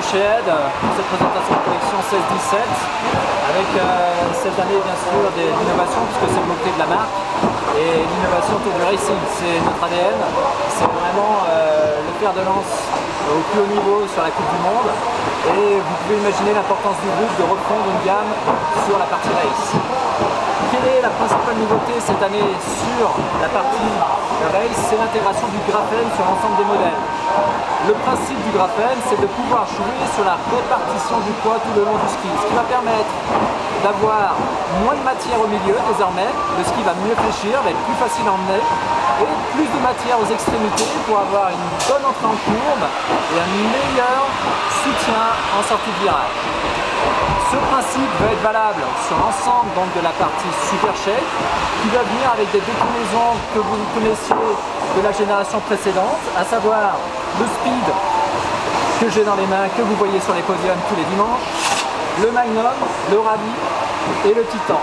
chez Ed pour cette présentation de collection 16-17 avec cette année bien sûr de l'innovation puisque c'est le mot-clé de la marque et l'innovation autour du racing, c'est notre ADN, c'est vraiment le fer de lance au plus haut niveau sur la Coupe du Monde et vous pouvez imaginer l'importance du groupe de reprendre une gamme sur la partie race. Quelle est la principale nouveauté cette année sur la partie race? C'est l'intégration du graphène sur l'ensemble des modèles. Le principe du graphène, c'est de pouvoir jouer sur la répartition du poids tout le long du ski, ce qui va permettre d'avoir moins de matière au milieu désormais, le ski va mieux fléchir, va être plus facile à emmener, et plus de matière aux extrémités pour avoir une bonne entrée en courbe et un meilleur soutien en sortie de virage. Ce principe va être valable sur l'ensemble de la partie Super Shake qui va venir avec des déclinaisons que vous connaissiez de la génération précédente, à savoir le Speed que j'ai dans les mains, que vous voyez sur les podiums tous les dimanches, le Magnum, le Rally et le Titan.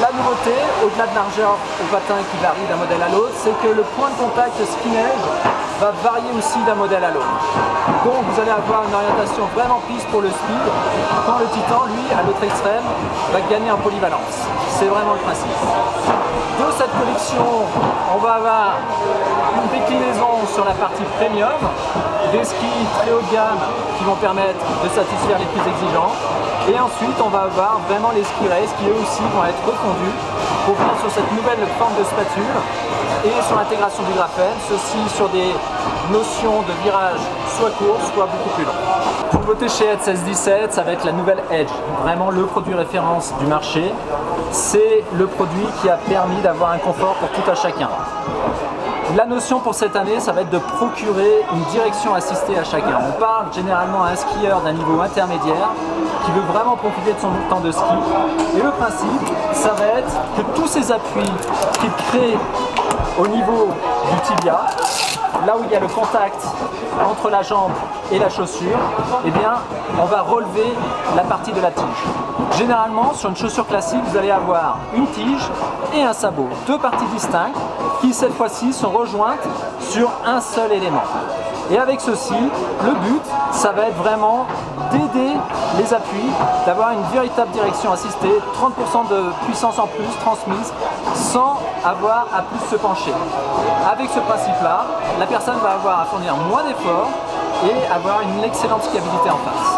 La nouveauté, au-delà de largeur au patin qui varie d'un modèle à l'autre, c'est que le point de contact ski-neige va varier aussi d'un modèle à l'autre. Donc vous allez avoir une orientation vraiment piste pour le speed, quand le Titan, lui, à l'autre extrême, va gagner en polyvalence. C'est vraiment le principe. De cette collection, on va avoir une déclinaison sur la partie premium, des skis très haut de gamme qui vont permettre de satisfaire les plus exigeants. Et ensuite, on va avoir vraiment les ski race qui eux aussi vont être refondus pour venir sur cette nouvelle forme de spatule et sur l'intégration du graphène, ceci sur des notions de virage soit court, soit beaucoup plus long. Nouveauté chez Ed 16-17, ça va être la nouvelle Edge, vraiment le produit référence du marché. C'est le produit qui a permis d'avoir un confort pour tout à chacun. La notion pour cette année, ça va être de procurer une direction assistée à chacun. On parle généralement à un skieur d'un niveau intermédiaire qui veut vraiment profiter de son temps de ski. Et le principe, ça va être que tous ces appuis qu'il crée au niveau du tibia, là où il y a le contact entre la jambe et la chaussure, eh bien, on va relever la partie de la tige. Généralement, sur une chaussure classique, vous allez avoir une tige et un sabot, deux parties distinctes qui, cette fois-ci, sont rejointes sur un seul élément. Et avec ceci, le but, ça va être vraiment d'aider les appuis, d'avoir une véritable direction assistée, 30% de puissance en plus transmise, sans avoir à plus se pencher. Avec ce principe-là, la personne va avoir à fournir moins d'efforts et avoir une excellente skiabilité en face.